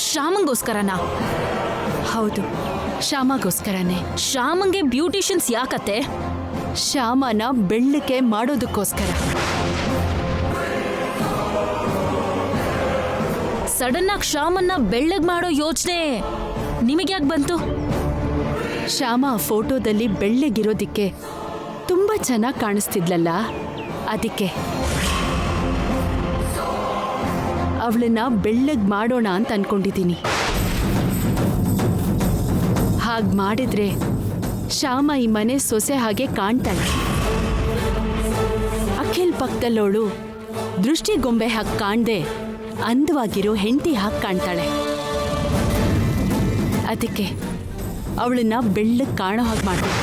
ಶ್ಯಾಮಂಗೋಸ್ಕರನಾ? ಹೌದು, ಶ್ಯಾಮಗೋಸ್ಕರನೇ. ಶ್ಯಾಮಂಗೆ ಬ್ಯೂಟಿಷಿಯನ್ಸ್ ಯಾಕತ್ತೆ? ಶ್ಯಾಮನ ಬೆಳ್ಳಕ್ಕೆ ಮಾಡೋದಕ್ಕೋಸ್ಕರ. ಸಡನ್ ಆಗಿ ಶ್ಯಾಮನ್ನ ಬೆಳ್ಳಗ್ ಮಾಡೋ ಯೋಚನೆ ನಿಮಗ್ಯಾಕೆ ಬಂತು? ಶ್ಯಾಮ ಫೋಟೋದಲ್ಲಿ ಬೆಳ್ಳಗಿರೋದಿಕ್ಕೆ ತುಂಬಾ ಚೆನ್ನಾಗಿ ಕಾಣಿಸ್ತಿದ್ಲಲ್ಲ, ಅದಕ್ಕೆ ಅವಳನ್ನ ಬೆಳ್ಳಗ್ ಮಾಡೋಣ ಅಂತ ಅನ್ಕೊಂಡಿದ್ದೀನಿ. ಹಾಗೆ ಮಾಡಿದ್ರೆ ಶ್ಯಾಮ ಈ ಮನೆ ಸೊಸೆ ಹಾಗೆ ಕಾಣ್ತಾಳೆ. ಅಖಿಲ್ ಪಕ್ಕದಲ್ಲೋಳು ದೃಷ್ಟಿಗೊಂಬೆ ಹಾಗೆ ಕಾಣ್ದೆ ಅಂದವಾಗಿರೋ ಹೆಂಡತಿ ಹಾಗೆ ಕಾಣ್ತಾಳೆ. ಅದಕ್ಕೆ ಅವಳನ್ನ ಬೆಳ್ಳಗೆ ಕಾಣೋ ಹಾಗೆ ಮಾಡ್ತಾರೆ.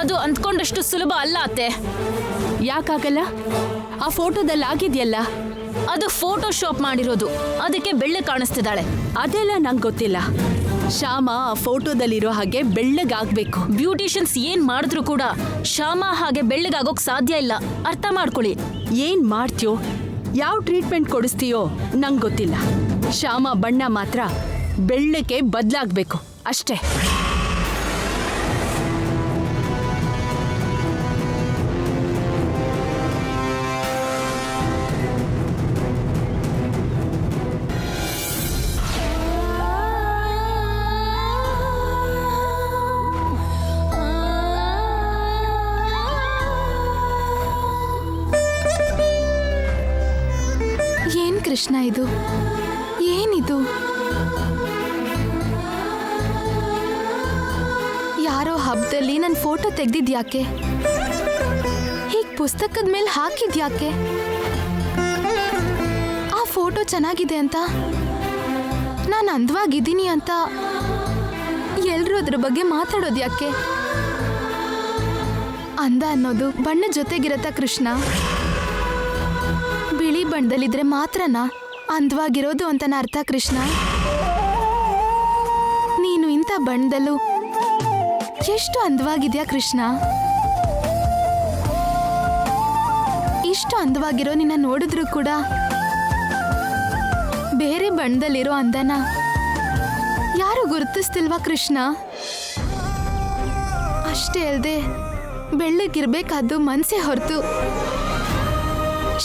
ಅದು ಅಂದ್ಕೊಂಡಷ್ಟು ಸುಲಭ ಅಲ್ಲ ಅತ್ತೆ. ಯಾಕಾಗಲ್ಲ? ಆ ಫೋಟೋದಲ್ಲಿ ಆಗಿದೆಯಲ್ಲ. ಅದು ಫೋಟೋಶಾಪ್ ಮಾಡಿರೋದು, ಅದಕ್ಕೆ ಬೆಳ್ಳಗೆ ಕಾಣಿಸ್ತಿದ್ದಾಳೆ. ಅದೆಲ್ಲ ನಂಗೆ ಗೊತ್ತಿಲ್ಲ. ಶ್ಯಾಮ ಆ ಫೋಟೋದಲ್ಲಿರೋ ಹಾಗೆ ಬೆಳ್ಳಗಾಗ್ಬೇಕು. ಬ್ಯೂಟಿಷಿಯನ್ಸ್ ಏನ್ ಮಾಡಿದ್ರು ಕೂಡ ಶ್ಯಾಮ ಹಾಗೆ ಬೆಳ್ಳಗಾಗೋಕ್ ಸಾಧ್ಯ ಇಲ್ಲ, ಅರ್ಥ ಮಾಡ್ಕೊಳ್ಳಿ. ಏನ್ ಮಾಡ್ತೀಯೋ, ಯಾವ ಟ್ರೀಟ್ಮೆಂಟ್ ಕೊಡಿಸ್ತೀಯೋ ನಂಗೆ ಗೊತ್ತಿಲ್ಲ. ಶ್ಯಾಮ ಬಣ್ಣ ಮಾತ್ರ ಬೆಳ್ಳಕ್ಕೆ ಬದಲಾಗಬೇಕು ಅಷ್ಟೇ. ಏನ್ ಕೃಷ್ಣ ಇದು? ಏನಿದು? ಯಾರೋ ಹಬ್ಬದಲ್ಲಿ ನನ್ನ ಫೋಟೋ ತೆಗ್ದಿದ್ಯಾಕೆ? ಹೀಗೆ ಪುಸ್ತಕದ ಮೇಲೆ ಹಾಕಿದ್ಯಾಕೆ? ಆ ಫೋಟೋ ಚೆನ್ನಾಗಿದೆ ಅಂತ, ನಾನು ಅಂದವಾಗಿದ್ದೀನಿ ಅಂತ ಎಲ್ಲರೂ ಅದ್ರ ಬಗ್ಗೆ ಮಾತಾಡೋದು ಯಾಕೆ? ಅಂದ ಅನ್ನೋದು ಬಣ್ಣ ಜೊತೆಗಿರತ್ತಾ ಕೃಷ್ಣ? ಬಿಳಿ ಬಣ್ಣದಲ್ಲಿದ್ರೆ ಮಾತ್ರನಾ ಅಂದವಾಗಿರೋದು ಅಂತನ ಅರ್ಥ ಕೃಷ್ಣ? ನೀನು ಇಂಥ ಬಣ್ಣದಲ್ಲೂ ಎಷ್ಟು ಅಂದವಾಗಿದ್ಯಾ ಕೃಷ್ಣ? ಇಷ್ಟು ಅಂದವಾಗಿರೋ ನಿನ್ನ ನೋಡಿದ್ರು ಕೂಡ ಬೇರೆ ಬಣ್ಣದಲ್ಲಿರೋ ಅಂದನ ಯಾರು ಗುರುತಿಸ್ತಿಲ್ವಾ ಕೃಷ್ಣ? ಅಷ್ಟೇ ಅಲ್ಲದೆ ಬೆಳ್ಳಗಿರ್ಬೇಕಾದ್ದು ಮನಸ್ಸೇ ಹೊರತು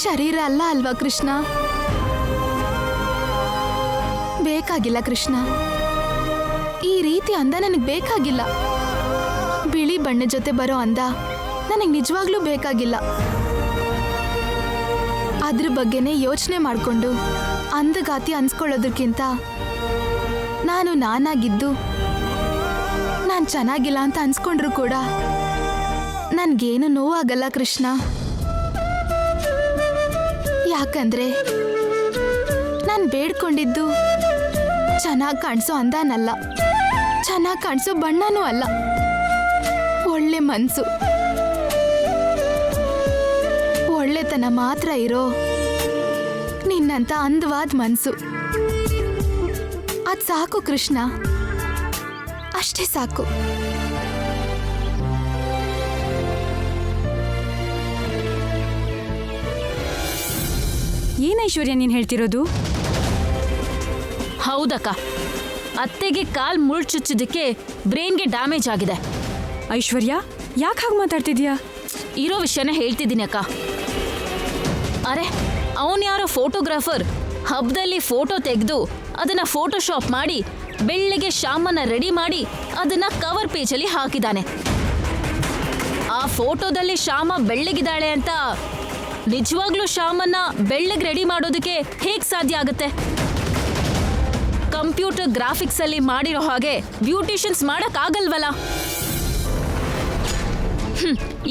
ಶರೀರ ಅಲ್ಲ ಅಲ್ವಾ ಕೃಷ್ಣ? ಬೇಕಾಗಿಲ್ಲ ಕೃಷ್ಣ, ಈ ರೀತಿ ಅಂದ ನನಗೆ ಬೇಕಾಗಿಲ್ಲ. ಬಿಳಿ ಬಣ್ಣ ಜೊತೆ ಬರೋ ಅಂದ ನನಗೆ ನಿಜವಾಗ್ಲೂ ಬೇಕಾಗಿಲ್ಲ. ಅದ್ರ ಬಗ್ಗೆನೇ ಯೋಚನೆ ಮಾಡಿಕೊಂಡು ಅಂದಗಾತಿ ಅನ್ಸ್ಕೊಳ್ಳೋದಕ್ಕಿಂತ ನಾನು ನಾನಾಗಿದ್ದು ನಾನು ಚೆನ್ನಾಗಿಲ್ಲ ಅಂತ ಅನ್ಸ್ಕೊಂಡ್ರು ಕೂಡ ನನಗೇನು ನೋವಾಗಲ್ಲ ಕೃಷ್ಣ. ಯಾಕಂದ್ರೆ ನಾನು ಬೇಡ್ಕೊಂಡಿದ್ದು ಚೆನ್ನಾಗಿ ಕಾಣಿಸೋ ಅಂದನಲ್ಲ, ಚೆನ್ನಾಗಿ ಕಾಣಿಸೋ ಬಣ್ಣನೂ ಅಲ್ಲ, ಒಳ್ಳೆ ಮನಸ್ಸು, ಒಳ್ಳೆತನ ಮಾತ್ರ ಇರೋ ನಿನ್ನಂತ ಅಂದವಾದ ಮನಸ್ಸು. ಅದು ಸಾಕು ಕೃಷ್ಣ, ಅಷ್ಟೇ ಸಾಕು. ಏನ್ ಐಶ್ವರ್ಯ ನೀನ್ ಹೇಳ್ತಿರೋದು? ಹೌದಕ್ಕ, ಅತ್ತೆಗೆ ಕಾಲ್ ಮುಳ್ಳು ಚುಚ್ಚಿದ್ದಕ್ಕೆ ಬ್ರೈನ್ಗೆ ಡ್ಯಾಮೇಜ್ ಆಗಿದೆ. ಐಶ್ವರ್ಯ, ಯಾಕೆ ಹಾಗೆ ಮಾತಾಡ್ತಿದ್ಯಾ? ಇರೋ ವಿಷಯನ ಹೇಳ್ತಿದ್ದೀನಿ ಅಕ್ಕ. ಅರೆ, ಅವನ್ಯಾರೋ ಫೋಟೋಗ್ರಾಫರ್ ಹಬ್ಬದಲ್ಲಿ ಫೋಟೋ ತೆಗೆದು ಅದನ್ನ ಫೋಟೋಶಾಪ್ ಮಾಡಿ ಬೆಳ್ಳಿಗೆ ಶ್ಯಾಮನ್ನ ರೆಡಿ ಮಾಡಿ ಅದನ್ನ ಕವರ್ ಪೇಜಲ್ಲಿ ಹಾಕಿದ್ದಾನೆ. ಆ ಫೋಟೋದಲ್ಲಿ ಶ್ಯಾಮ ಬೆಳ್ಳಗಿದ್ದಾಳೆ ಅಂತ ನಿಜವಾಗ್ಲೂ ಶ್ಯಾಮನ್ನ ಬೆಳ್ಳಗೆ ರೆಡಿ ಮಾಡೋದಕ್ಕೆ ಹೇಗೆ ಸಾಧ್ಯ ಆಗುತ್ತೆ? ಕಂಪ್ಯೂಟರ್ ಗ್ರಾಫಿಕ್ಸ್ ಅಲ್ಲಿ ಮಾಡಿರೋ ಹಾಗೆ ಬ್ಯೂಟಿಷಿಯನ್ಸ್ ಮಾಡಕ್ಕಾಗಲ್ವಲ್ಲ.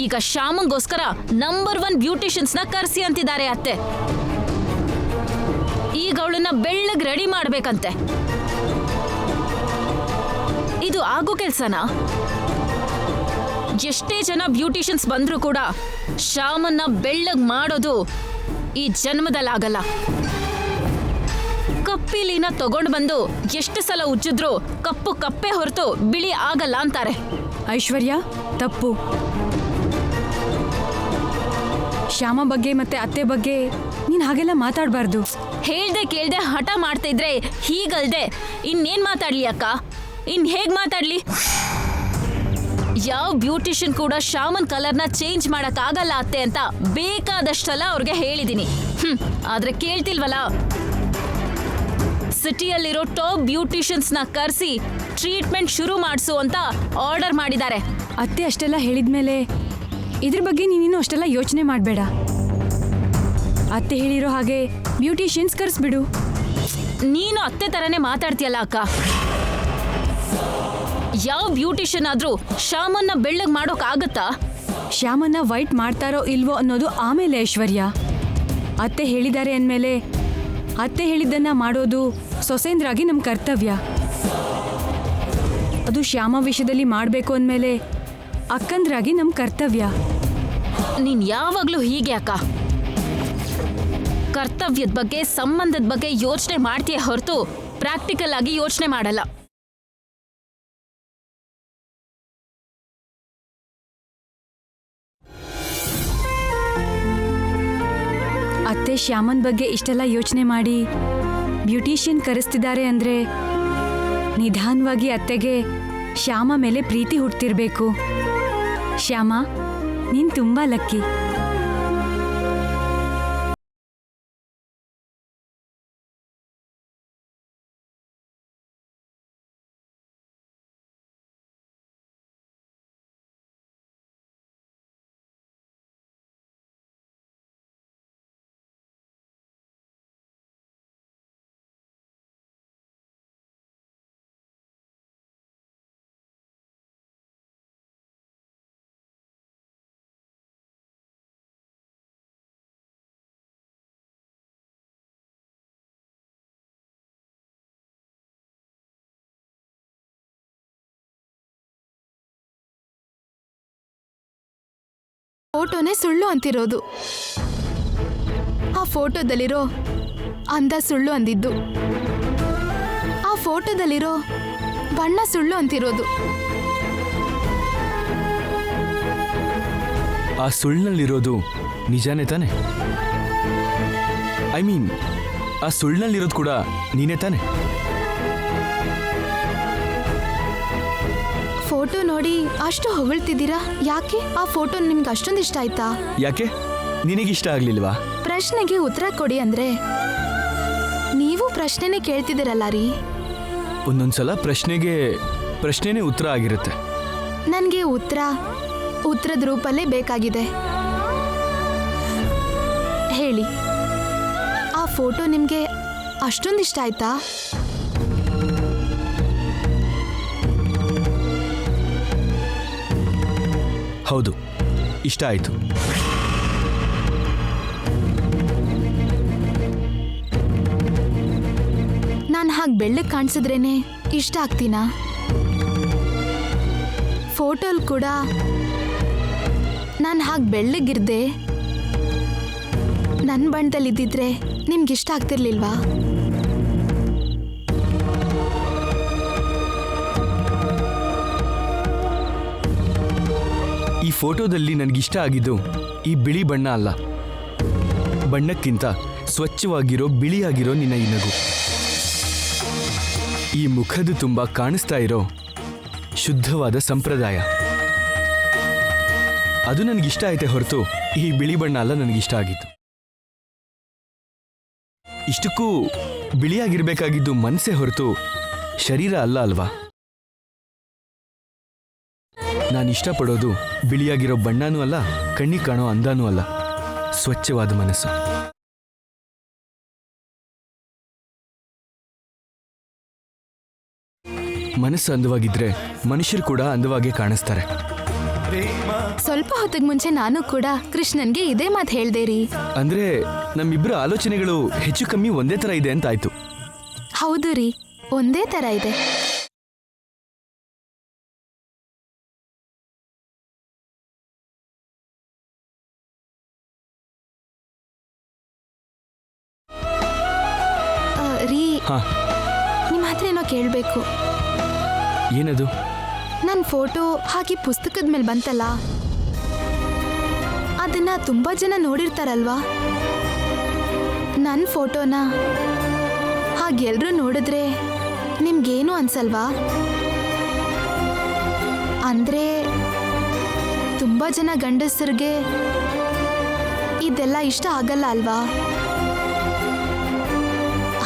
ಈಗ ಶ್ಯಾಮಂಗೋಸ್ಕರ ನಂಬರ್ 1 ಬ್ಯೂಟಿಷಿಯನ್ಸ್ನ ಕರ್ಸಿ ಅಂತಿದ್ದಾರೆ ಅತ್ತೆ. ಈಗ ಅವಳನ್ನ ಬೆಳ್ಳಗ್ ರೆಡಿ ಮಾಡ್ಬೇಕಂತೆ. ಇದು ಆಗೋ ಕೆಲ್ಸನಾ? ಎಷ್ಟೇ ಜನ ಬ್ಯೂಟಿಷಿಯನ್ಸ್ ಬಂದ್ರೂ ಕೂಡ ಶ್ಯಾಮನ್ನ ಬೆಳ್ಳಗ್ ಮಾಡೋದು ಈ ಜನ್ಮದಲ್ಲಾಗಲ್ಲ. ಕಪ್ಪಿಲಿನ ತಗೊಂಡು ಬಂದು ಎಷ್ಟು ಸಲ ಉಜ್ಜಿದ್ರು ಕಪ್ಪು ಕಪ್ಪೆ ಹೊರತು ಬಿಳಿ ಆಗಲ್ಲ ಅಂತಾರೆ. ಐಶ್ವರ್ಯ, ತಪ್ಪು. ಶ್ಯಾಮ ಬಗ್ಗೆ ಮತ್ತೆ ಅತ್ತೆ ಬಗ್ಗೆ ನೀನು ಹಾಗೆಲ್ಲ ಮಾತಾಡಬಾರ್ದು. ಹೇಳ್ದೆ ಕೇಳ್ದೆ ಹಠ ಮಾಡ್ತಾ ಇದ್ರೆ ಹೀಗಲ್ದೆ ಇನ್ನೇನ್ ಮಾತಾಡ್ಲಿ ಅಕ್ಕ? ಇನ್ ಹೇಗ್ ಮಾತಾಡ್ಲಿ? ಯಾವ ಬ್ಯೂಟಿಷಿಯನ್ ಕೂಡ ಶ್ಯಾಮನ್ ಕಲರ್ನ ಚೇಂಜ್ ಮಾಡಕ್ ಆಗಲ್ಲ ಅತ್ತೆ ಅಂತ ಬೇಕಾದಷ್ಟೆಲ್ಲ ಅವ್ರಿಗೆ ಹೇಳಿದೀನಿ. ಆದ್ರೆ ಕೇಳ್ತಿಲ್ವಲ್ಲ. ಸಿಟಿಯಲ್ಲಿರೋ ಟಾಪ್ ಬ್ಯೂಟಿಷಿಯನ್ಸ್ನ ಕರೆಸಿ ಟ್ರೀಟ್ಮೆಂಟ್ ಶುರು ಮಾಡಿಸು ಅಂತ ಆರ್ಡರ್ ಮಾಡಿದ್ದಾರೆ. ಅತ್ತೆ ಅಷ್ಟೆಲ್ಲ ಹೇಳಿದ್ಮೇಲೆ ಇದ್ರ ಬಗ್ಗೆ ನೀನಿನ್ನೂ ಅಷ್ಟೆಲ್ಲ ಯೋಚನೆ ಮಾಡಬೇಡ. ಅತ್ತೆ ಹೇಳಿರೋ ಹಾಗೆ ಬ್ಯೂಟಿಷಿಯನ್ಸ್ ಕರೆಸ್ಬಿಡು. ನೀನು ಅತ್ತೆ ತರನೇ ಮಾತಾಡ್ತೀಯಲ್ಲ ಅಕ್ಕ. ಯಾವ ಬ್ಯೂಟಿಷಿಯನ್ ಆದ್ರೂ ಶ್ಯಾಮನ್ನ ಬೆಳ್ಳಗ್ ಮಾಡೋಕ್ ಆಗತ್ತಾ? ಶ್ಯಾಮನ್ನ ವೈಟ್ ಮಾಡ್ತಾರೋ ಇಲ್ವೋ ಅನ್ನೋದು ಆಮೇಲೆ ಐಶ್ವರ್ಯ. ಅತ್ತೆ ಹೇಳಿದ್ದಾರೆ ಅಂದಮೇಲೆ ಅತ್ತೆ ಹೇಳಿದ್ದನ್ನ ಮಾಡೋದು ಸೊಸೇಂದ್ರಾಗಿ ನಮ್ಮ ಕರ್ತವ್ಯ. ಅದು ಶ್ಯಾಮ ವಿಷಯದಲ್ಲಿ ಮಾಡಬೇಕು ಅಂದಮೇಲೆ ಅಕ್ಕಂದ್ರಾಗಿ ನಮ್ಮ ಕರ್ತವ್ಯ. ನೀನ್ ಯಾವಾಗ್ಲೂ ಹೀಗೆ ಅಕ್ಕ. ಕರ್ತವ್ಯದ ಬಗ್ಗೆ ಸಂಬಂಧದ ಬಗ್ಗೆ ಯೋಚನೆ ಮಾಡ್ತೀಯ ಹೊರತು ಪ್ರಾಕ್ಟಿಕಲ್ ಆಗಿ ಯೋಚನೆ ಮಾಡಲ್ಲ. ಅತ್ತೆ ಶ್ಯಾಮನ್ ಬಗ್ಗೆ ಇಷ್ಟೆಲ್ಲ ಯೋಚನೆ ಮಾಡಿ ಬ್ಯೂಟಿಷಿಯನ್ ಕರೆಸ್ತಿದ್ದಾರೆ ಅಂದರೆ ನಿಧಾನವಾಗಿ ಅತ್ತೆಗೆ ಶ್ಯಾಮ ಮೇಲೆ ಪ್ರೀತಿ ಹುಡ್ತಿರ್ಬೇಕು. ಶ್ಯಾಮ, ನೀನು ತುಂಬ ಲಕ್ಕಿ. ಫೋಟೋನೇ ಸುಳ್ಳು ಅಂತಿರೋದು. ಆ ಫೋಟೋದಲ್ಲಿರೋ ಅಂದ ಸುಳ್ಳು ಅಂದಿದ್ದು. ಆ ಫೋಟೋದಲ್ಲಿರೋ ಬಣ್ಣ ಸುಳ್ಳು ಅಂತಿರೋದು. ಆ ಸುಳ್ಳಿನಲ್ಲಿರೋದು ನಿಜಾನೇ ತಾನೆ? ಐ ಮೀನ್, ಆ ಸುಳ್ಳಿನಲ್ಲಿರೋದು ಕೂಡ ನೀನೇ ತಾನೆ? ಫೋಟೋ ನೋಡಿ ಅಷ್ಟು ಹೊಗಳ್ತಿದ್ದೀರಾ, ಯಾಕೆ? ಆ ಫೋಟೋ ನಿಮ್ಗೆ ಅಷ್ಟೊಂದು ಇಷ್ಟ ಆಯ್ತಾ? ಯಾಕೆ? ನಿನಗಿಷ್ಟ ಆಗ್ಲಿಲ್ವಾ? ಪ್ರಶ್ನೆಗೆ ಉತ್ತರ ಕೊಡಿ ಅಂದ್ರೆ ನೀವು ಪ್ರಶ್ನೆನೇ ಕೇಳ್ತಿದ್ದೀರಲ್ಲ ರೀ. ಒಂದೊಂದ್ಸಲ ಪ್ರಶ್ನೆನೇ ಉತ್ತರ ಆಗಿರುತ್ತೆ. ನನಗೆ ಉತ್ತರದ ರೂಪಲ್ಲೇ ಬೇಕಾಗಿದೆ. ಹೇಳಿ, ಆ ಫೋಟೋ ನಿಮಗೆ ಅಷ್ಟೊಂದು ಇಷ್ಟ ಆಯ್ತಾ? ಹೌದು, ಇಷ್ಟ ಆಯ್ತು. ನಾನು ಹಾಗೆ ಬೆಳ್ಳಗೆ ಕಾಣಿಸಿದ್ರೇನೆ ಇಷ್ಟ ಆಗ್ತೀನಾ? ಫೋಟೋಲ್ ಕೂಡ ನಾನು ಹಾಗೆ ಬೆಳ್ಳಗಿರ್ದೆ ನನ್ನ ಬಣ್ಣದಲ್ಲಿದ್ದಿದ್ರೆ ನಿಮ್ಗೆ ಇಷ್ಟ ಆಗ್ತಿರ್ಲಿಲ್ವಾ? ಈ ಫೋಟೋದಲ್ಲಿ ನನಗಿಷ್ಟ ಆಗಿದ್ದು ಈ ಬಿಳಿ ಬಣ್ಣ ಅಲ್ಲ, ಬಣ್ಣಕ್ಕಿಂತ ಸ್ವಚ್ಛವಾಗಿರೋ ಬಿಳಿಯಾಗಿರೋ ನಿನ್ನ ಈ ನಗು. ಈ ಮುಖದ ತುಂಬ ಕಾಣಿಸ್ತಾ ಇರೋ ಶುದ್ಧವಾದ ಸಂಪ್ರದಾಯ, ಅದು ನನಗಿಷ್ಟ ಆಯ್ತೆ ಹೊರತು ಈ ಬಿಳಿ ಬಣ್ಣ ಅಲ್ಲ ನನಗಿಷ್ಟ ಆಗಿತ್ತು. ಇಷ್ಟಕ್ಕೂ ಬಿಳಿಯಾಗಿರ್ಬೇಕಾಗಿದ್ದು ಮನಸ್ಸೇ ಹೊರತು ಶರೀರ ಅಲ್ಲ ಅಲ್ವಾ? ನಾನು ಇಷ್ಟಪಡೋದು ಬಿಳಿಯಾಗಿರೋ ಬಣ್ಣನೂ ಅಲ್ಲ, ಕಣ್ಣಿಗೆ ಕಾಣೋ ಅಂದಾನೂ ಅಲ್ಲ, ಸ್ವಚ್ಛವಾದ ಮನಸ್ಸು. ಮನಸ್ಸು ಅಂದವಾಗಿದ್ರೆ ಮನುಷ್ಯರು ಕೂಡ ಅಂದವಾಗೇ ಕಾಣಿಸ್ತಾರೆ. ಸ್ವಲ್ಪ ಹೊತ್ತಿಗೆ ಮುಂಚೆ ನಾನು ಕೂಡ ಕೃಷ್ಣನ್ಗೆ ಇದೇ ಮಾತು ಹೇಳ್ದೆ ರೀ. ಅಂದ್ರೆ ನಮ್ಮಿಬ್ಬರ ಆಲೋಚನೆಗಳು ಹೆಚ್ಚು ಕಮ್ಮಿ ಒಂದೇ ತರ ಇದೆ ಅಂತಾಯ್ತು. ಹೌದು ರೀ, ಒಂದೇ ತರ ಇದೆ. ರೀ, ನಿಮ್ಮ ಹತ್ರ ಏನೋ ಕೇಳಬೇಕು. ಏನದು? ನನ್ನ ಫೋಟೋ ಹಾಕಿ ಪುಸ್ತಕದ ಮೇಲೆ ಬಂತಲ್ಲ, ಅದನ್ನ ತುಂಬಾ ಜನ ನೋಡಿರ್ತಾರಲ್ವಾ. ನನ್ನ ಫೋಟೋನ ಹಾಗೆಲ್ರೂ ನೋಡಿದ್ರೆ ನಿಮ್ಗೇನು ಅನ್ಸಲ್ವಾ? ಅಂದ್ರೆ ತುಂಬಾ ಜನ ಗಂಡಸರಿಗೆ ಇದೆಲ್ಲ ಇಷ್ಟ ಆಗಲ್ಲ ಅಲ್ವಾ?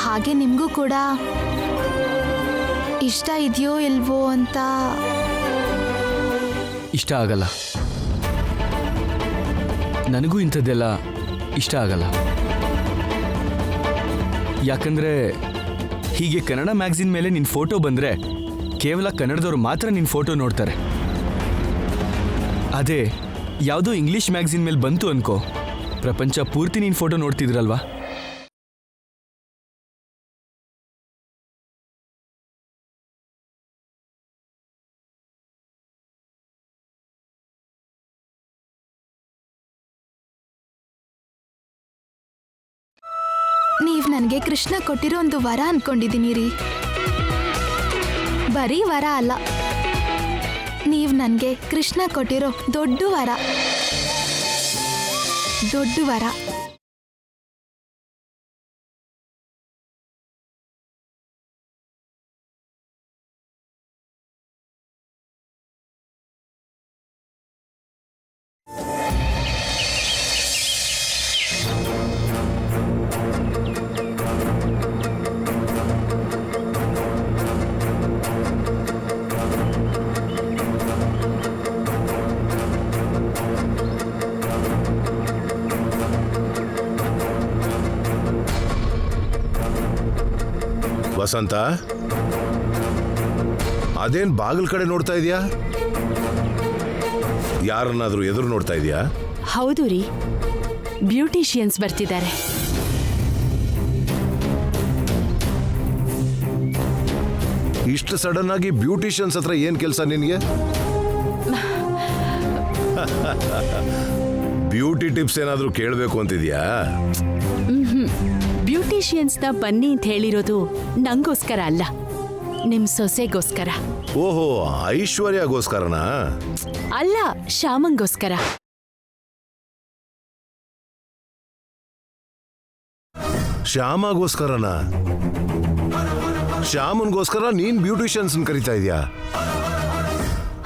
ಹಾಗೆ ನಿಮಗೂ ಕೂಡ ಇಷ್ಟ ಇದೆಯೋ ಇಲ್ವೋ ಅಂತ. ಇಷ್ಟ ಆಗಲ್ಲ. ನನಗೂ ಇಂಥದ್ದೆಲ್ಲ ಇಷ್ಟ ಆಗಲ್ಲ. ಯಾಕಂದ್ರೆ ಹೀಗೆ ಕನ್ನಡ ಮ್ಯಾಗಝಿನ್ ಮೇಲೆ ನಿನ್ನ ಫೋಟೋ ಬಂದರೆ ಕೇವಲ ಕನ್ನಡದವ್ರು ಮಾತ್ರ ನಿನ್ನ ಫೋಟೋ ನೋಡ್ತಾರೆ. ಅದೇ ಯಾವುದೋ ಇಂಗ್ಲೀಷ್ ಮ್ಯಾಗಝಿನ್ ಮೇಲೆ ಬಂತು ಅನ್ಕೋ, ಪ್ರಪಂಚ ಪೂರ್ತಿ ನಿನ್ನ ಫೋಟೋ ನೋಡ್ತಿದ್ರಲ್ವಾ. ನೀವ್ ನನಗೆ ಕೃಷ್ಣ ಕೊಟ್ಟಿರೋ ಒಂದು ವರ ಅನ್ಕೊಂಡಿದ್ದೀನಿ ರೀ. ಬರೀ ವರ ಅಲ್ಲ, ನೀವ್ ನನಗೆ ಕೃಷ್ಣ ಕೊಟ್ಟಿರೋ ದೊಡ್ಡ ವರ. ದೊಡ್ಡ ವರ. ವಸಂತ, ಅದೇನ್ ಬಾಗಿಲ ಕಡೆ ನೋಡ್ತಾ ಇದೀಯಾ? ಯಾರನ್ನಾದ್ರೂ ಎದುರು ನೋಡ್ತಾ ಇದೀಯಾ? ಹೌದು ರೀ, ಬ್ಯೂಟಿಷಿಯನ್ಸ್ ಬರ್ತಿದ್ದಾರೆ. ಇಷ್ಟು ಸಡನ್ ಆಗಿ ಬ್ಯೂಟಿಷಿಯನ್ಸ್ ಹತ್ರ ಏನ್ ಕೆಲಸ ನಿನ್ಗೆ? ಬ್ಯೂಟಿ ಟಿಪ್ಸ್ ಏನಾದ್ರೂ ಕೇಳಬೇಕು ಅಂತಿದ್ಯಾ? ಬ್ಯೂಟಿಷಿಯನ್ಸ್ನ ಬನ್ನಿ ಅಂತ ಹೇಳಿರೋದು ನಂಗೋಸ್ಕರ ಅಲ್ಲ, ನಿಮ್ ಸೊಸೆಗೋಸ್ಕರ. ಓಹೋ, ಐಶ್ವರ್ಯಗೋಸ್ಕರನಾ? ಅಲ್ಲ, ಶ್ಯಾಮಂಗೋಸ್ಕರ. ಶ್ಯಾಮಗೋಸ್ಕರನಾ? ಶ್ಯಾಮನ್ಗೋಸ್ಕರ ನೀನ್ ಬ್ಯೂಟಿಷಿಯನ್ಸ್ ಕರಿತಾ ಇದೀಯಾ?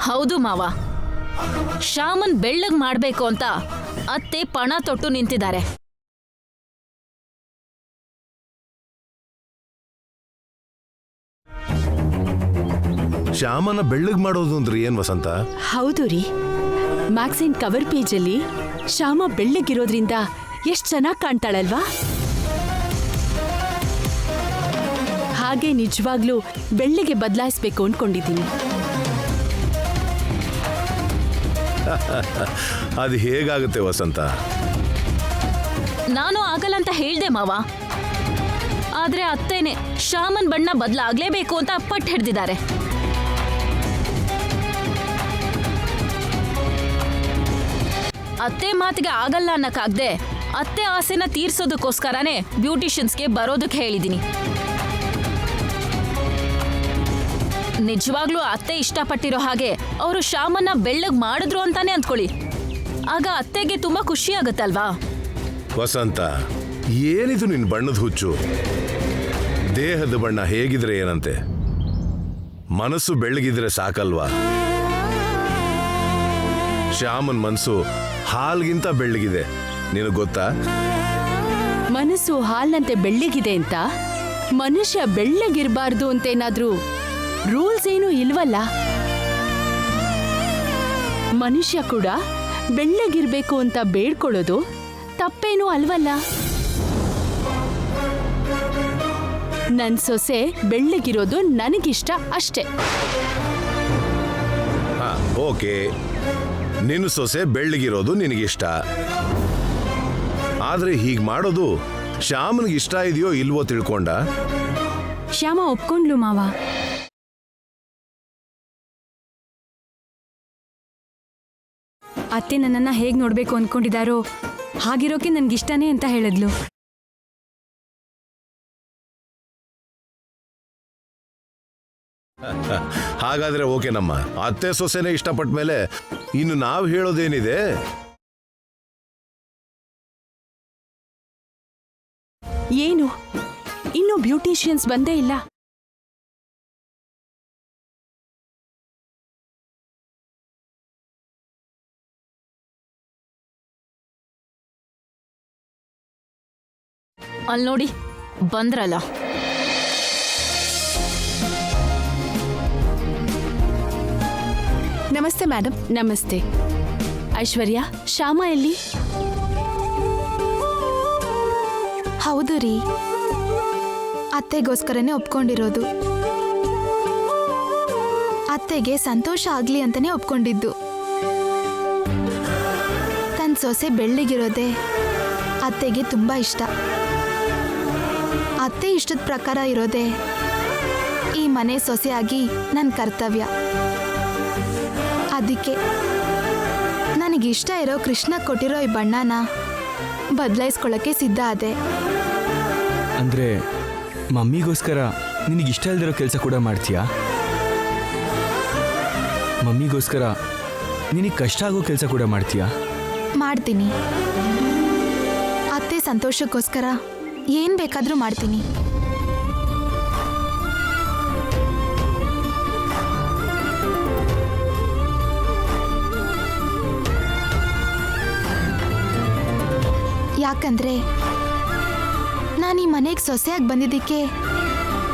ಹೌದು ಮಾವ, ಶ್ಯಾಮನ್ ಬೆಳ್ಳಗ್ ಮಾಡ್ಬೇಕು ಅಂತ ಅತ್ತೆ ಪಣ ತೊಟ್ಟು ನಿಂತಿದ್ದಾರೆ. ಶ್ಯಾಮನ ಬೆಳ್ಳಗ್ ಮಾಡೋದು ಅಂದ್ರೆ ಏನ್ ವಸಂತ? ಹೌದು ರೀ, ಮ್ಯಾಗ್ಝಿನ್ ಕವರ್ ಪೇಜಲ್ಲಿ ಶ್ಯಾಮ ಬೆಳ್ಳಗಿರೋದ್ರಿಂದ ಎಷ್ಟ್ ಚೆನ್ನಾಗಿ ಕಾಣ್ತಾಳಲ್ವಾ? ಹಾಗೆ ನಿಜವಾಗ್ಲೂ ಬೆಳ್ಳಿಗೆ ಬದಲಾಯಿಸ್ಬೇಕು ಅನ್ಕೊಂಡಿದ್ದೀನಿ. ಅದು ಹೇಗಾಗುತ್ತೆ ವಸಂತ? ನಾನು ಆಗಲ್ಲ ಅಂತ ಹೇಳ್ದೆ ಮಾವ, ಆದ್ರೆ ಅತ್ತೇನೆ ಶ್ಯಾಮನ್ ಬಣ್ಣ ಬದಲಾಗ್ಲೇಬೇಕು ಅಂತ ಪಟ್ಟು ಹಿಡ್ದಿದ್ದಾರೆ. ಅತ್ತೆ ಮಾತಿಗೆ ಆಗಲ್ಲ ಅನ್ನಕ್ಕಾಗ್ದೆ ಅತ್ತೆ ಆಸೆನ ತೀರ್ಸೋದಕ್ಕೋಸ್ಕರನೇ ಬ್ಯೂಟಿಷಿಯನ್ಸ್ಗೆ ಬರೋದಕ್ಕೆ ಹೇಳಿದ್ದೀನಿ. ನಿಜವಾಗ್ಲೂ ಅತ್ತೆ ಇಷ್ಟಪಟ್ಟಿರೋ ಹಾಗೆ ಅವರು ಶ್ಯಾಮನ್ನ ಬೆಳ್ಳಗ್ ಮಾಡಿದ್ರು ಅಂತಾನೆ ಅಂದ್ಕೊಳ್ಳಿ, ಆಗ ಅತ್ತೆಗೆ ತುಂಬಾ ಖುಷಿ ಆಗತ್ತಲ್ವಾ? ವಸಂತ, ಏನಿದು ನಿನ್ ಬಣ್ಣದ ಹುಚ್ಚು? ದೇಹದ ಬಣ್ಣ ಹೇಗಿದ್ರೆ ಏನಂತೆ, ಮನಸ್ಸು ಬೆಳ್ಳಗಿದ್ರೆ ಸಾಕಲ್ವಾ? ಶ್ಯಾಮನ್ ಮನಸ್ಸು ಹಾಲ್ಗಿಂತ ಬೆಳ್ಳಗಿದೆ, ನಿನಗೆ ಗೊತ್ತಾ? ಮನಸ್ಸು ಹಾಲ್ನಂತೆ ಬೆಳ್ಳಗಿದೆ ಅಂತ ಮನುಷ್ಯ ಬೆಳ್ಳಗಿರ್ಬಾರ್ದು ಅಂತೇನಾದ್ರೂ ರೂಲ್ಸ್ ಏನೂ ಇಲ್ವಲ್ಲ. ಮನುಷ್ಯ ಕೂಡ ಬೆಳ್ಳಗಿರ್ಬೇಕು ಅಂತ ಬೇಡ್ಕೊಳ್ಳೋದು ತಪ್ಪೇನೂ ಅಲ್ವಲ್ಲ. ನನ್ ಸೊಸೆ ಬೆಳ್ಳಗಿರೋದು ನನಗಿಷ್ಟ ಅಷ್ಟೇ. ಹಾ, ಓಕೆ, ನಿನ್ನ ಸೊಸೆ ಬೆಳ್ಳಗಿರೋದು ನಿನಗಿಷ್ಟ. ಆದ್ರೆ ಹೀಗ್ ಮಾಡೋದು ಶ್ಯಾಮನ್ಗೆ ಇಷ್ಟ ಇದೆಯೋ ಇಲ್ವೋ ತಿಳ್ಕೊಂಡ? ಶ್ಯಾಮ ಒಪ್ಕೊಂಡ್ಲು ಮಾವ. ಅತ್ತೆ ನನ್ನನ್ನ ಹೇಗ್ ನೋಡ್ಬೇಕು ಅನ್ಕೊಂಡಿದಾರೋ ಹಾಗಿರೋಕೆ ನನ್ಗಿಷ್ಟನೇ ಅಂತ ಹೇಳಿದ್ಲು. ಹಾಗಾದ್ರೆ ಓಕೆ, ನಮ್ಮ ಅತ್ತೆ ಸೊಸೆನೇ ಇಷ್ಟಪಟ್ಟ ಮೇಲೆ ಇನ್ನು ನಾವು ಹೇಳೋದೇನಿದೆ? ಏನು ಇನ್ನೂ ಬ್ಯೂಟಿಷಿಯನ್ಸ್ ಬಂದೇ ಇಲ್ಲ? ಅಲ್ಲಿ ನೋಡಿ, ಬಂದ್ರಲ್ಲ. ನಮಸ್ತೆ ಮೇಡಮ್. ನಮಸ್ತೆ. ಐಶ್ವರ್ಯ, ಶ್ಯಾಮ ಎಲ್ಲಿ? ಹೌದು ರೀ, ಅತ್ತೆಗೋಸ್ಕರನೇ ಒಪ್ಕೊಂಡಿರೋದು. ಅತ್ತೆಗೆ ಸಂತೋಷ ಆಗ್ಲಿ ಅಂತಾನೆ ಒಪ್ಕೊಂಡಿದ್ದು. ತನ್ನ ಸೊಸೆ ಬೆಳ್ಳಿಗಿರೋದೆ ಅತ್ತೆಗೆ ತುಂಬಾ ಇಷ್ಟ. ಅತ್ತೆ ಇಷ್ಟದ ಪ್ರಕಾರ ಇರೋದೆ ಈ ಮನೆ ಸೊಸೆಯಾಗಿ ನನ್ನ ಕರ್ತವ್ಯ. ಅದಕ್ಕೆ ನನಗಿಷ್ಟ ಇರೋ ಕೃಷ್ಣ ಕೊಟ್ಟಿರೋ ಈ ಬಣ್ಣನ ಬದಲಾಯಿಸ್ಕೊಳ್ಳೋಕ್ಕೆ ಸಿದ್ಧ ಆದೆ. ಅಂದರೆ ಮಮ್ಮಿಗೋಸ್ಕರ ನಿನಗಿಷ್ಟ ಇಲ್ದಿರೋ ಕೆಲಸ ಕೂಡ ಮಾಡ್ತೀಯಾ? ಮಮ್ಮಿಗೋಸ್ಕರ ನಿನಗೆ ಕಷ್ಟ ಆಗೋ ಕೆಲಸ ಕೂಡ ಮಾಡ್ತೀಯಾ? ಮಾಡ್ತೀನಿ. ಅತ್ತೆ ಸಂತೋಷಕ್ಕೋಸ್ಕರ ಏನು ಬೇಕಾದರೂ ಮಾಡ್ತೀನಿ. ಯಾಕಂದ್ರೆ ನಾನು ಈ ಮನೆಗೆ ಸೊಸೆಯಾಗಿ ಬಂದಿದ್ದಕ್ಕೆ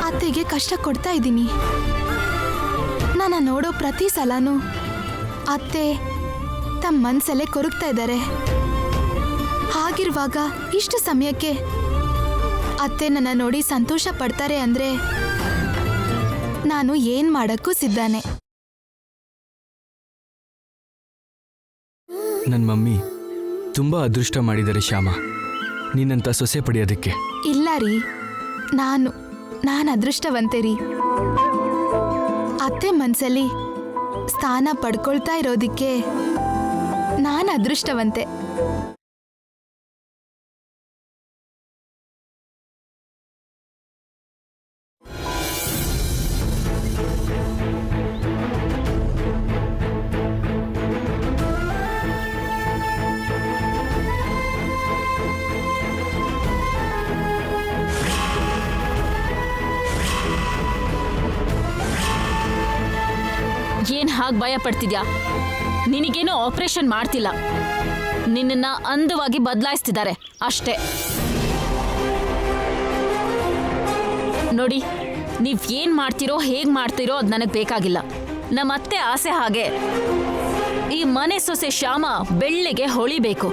ಅತ್ತೆಗೆ ಕಷ್ಟ ಕೊಡ್ತಾ ಇದ್ದೀನಿ. ನಾನು ನೋಡೋ ಪ್ರತಿ ಸಲನೂ ಅತ್ತೆ ತಮ್ಮ ಮನಸ್ಸಲ್ಲೇ ಕೊರಗ್ತಾ ಇದ್ದಾರೆ. ಹಾಗಿರುವಾಗ ಇಷ್ಟು ಸಮಯಕ್ಕೆ ಅತ್ತೆ ನನ್ನ ನೋಡಿ ಸಂತೋಷ ಪಡ್ತಾರೆ ಅಂದ್ರೆ ನಾನು ಏನ್ ಮಾಡಕ್ಕೂ ಸಿದ್ಧಾನೆ. ನನ್ನ ಮಮ್ಮಿ ತುಂಬ ಅದೃಷ್ಟ ಮಾಡಿದ್ದಾರೆ ಶ್ಯಾಮ, ನೀನಂತ ಸೊಸೆ ಪಡೆಯೋದಕ್ಕೆ. ಇಲ್ಲ ರೀ, ನಾನು ಅದೃಷ್ಟವಂತೆ ರೀ. ಅತ್ತೆ ಮನ್ಸಲ್ಲಿ ಸ್ಥಾನ ಪಡ್ಕೊಳ್ತಾ ಇರೋದಿಕ್ಕೆ ನಾನು ಅದೃಷ್ಟವಂತೆ. ಏನ್ ಹಾಗೆ ಭಯ ಪಡ್ತಿದ್ಯಾ? ನಿನಗೇನೋ ಆಪರೇಷನ್ ಮಾಡ್ತಿಲ್ಲ, ನಿನ್ನನ್ನ ಅಂದವಾಗಿ ಬದಲಾಯಿಸ್ತಿದ್ದಾರೆ ಅಷ್ಟೇ. ನೋಡಿ, ನೀವ್ ಏನ್ ಮಾಡ್ತಿರೋ ಹೇಗ್ ಮಾಡ್ತಿರೋ ಅದ್ ನನಗ್ ಬೇಕಾಗಿಲ್ಲ. ನಮ್ಮ ಅತ್ತೆ ಆಸೆ ಹಾಗೆ ಈ ಮನೆ ಸೊಸೆ ಶ್ಯಾಮ ಬೆಳ್ಳಿಗೆ ಹೊಳಿಬೇಕು,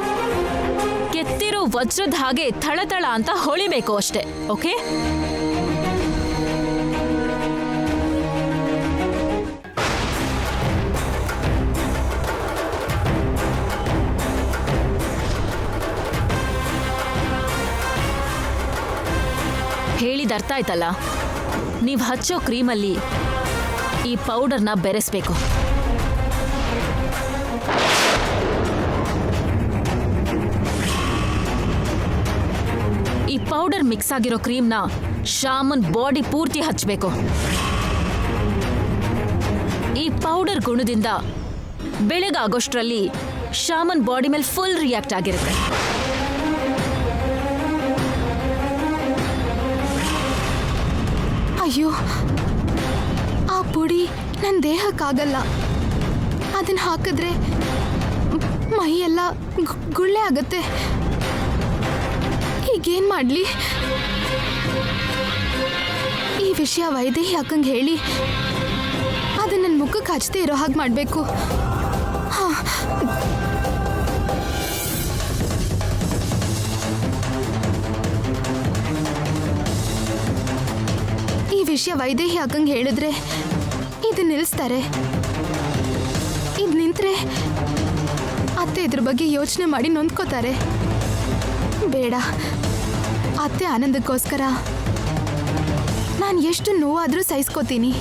ಕೆತ್ತಿರೋ ವಜ್ರದ ಹಾಗೆ ಥಳಥಳ ಅಂತ ಹೊಳಿಬೇಕು ಅಷ್ಟೇ. ಓಕೆ? ಹೇಳಿದ ಅರ್ಥ ಆಯ್ತಲ್ಲ? ನೀವು ಹಚ್ಚೋ ಕ್ರೀಮಲ್ಲಿ ಈ ಪೌಡರ್ನ ಬೆರೆಸ್ಬೇಕು. ಈ ಪೌಡರ್ ಮಿಕ್ಸ್ ಆಗಿರೋ ಕ್ರೀಮ್ನ ಶ್ಯಾಮನ್ ಬಾಡಿ ಪೂರ್ತಿ ಹಚ್ಚಬೇಕು. ಈ ಪೌಡರ್ ಗುಣದಿಂದ ಬೆಳಗಾಗೋಷ್ಟರಲ್ಲಿ ಶ್ಯಾಮನ್ ಬಾಡಿ ಮೇಲೆ ಫುಲ್ ರಿಯಾಕ್ಟ್ ಆಗಿರುತ್ತೆ. ಅಯ್ಯೋ, ಆ ಪುಡಿ ನನ್ನ ದೇಹಕ್ಕಾಗಲ್ಲ. ಅದನ್ನ ಹಾಕಿದ್ರೆ ಮೈಯೆಲ್ಲ ಗುಳ್ಳೆ ಆಗತ್ತೆ. ಈಗೇನ್ ಮಾಡ್ಲಿ? ಈ ವಿಷಯ ವೈದೇಹಿ ಅಕ್ಕಂಗೆ ಹೇಳಿ ಅದನ್ನ ನನ್ನ ಮುಖಕ್ಕೆ ಹಚ್ಚದೆ ಇರೋ ಹಾಗೆ ಮಾಡಬೇಕು. ಈ ವಿಷಯ ವೈದೇಹಿ ಅಕ್ಕಂಗೆ ಹೇಳಿದ್ರೆ ಇದು ನಿಲ್ಲಿಸ್ತಾರೆ. ಇದು ನಿಂತ್ರೆ ಅತ್ತೆ ಇದ್ರ ಬಗ್ಗೆ ಯೋಚನೆ ಮಾಡಿ ನೊಂದ್ಕೋತಾರೆ. ಬೇಡ, ಅತ್ತೆ ಆನಂದಕ್ಕೋಸ್ಕರ ನಾನು ಎಷ್ಟು ನೋವಾದರೂ ಸಹಿಸ್ಕೋತೀನಿ.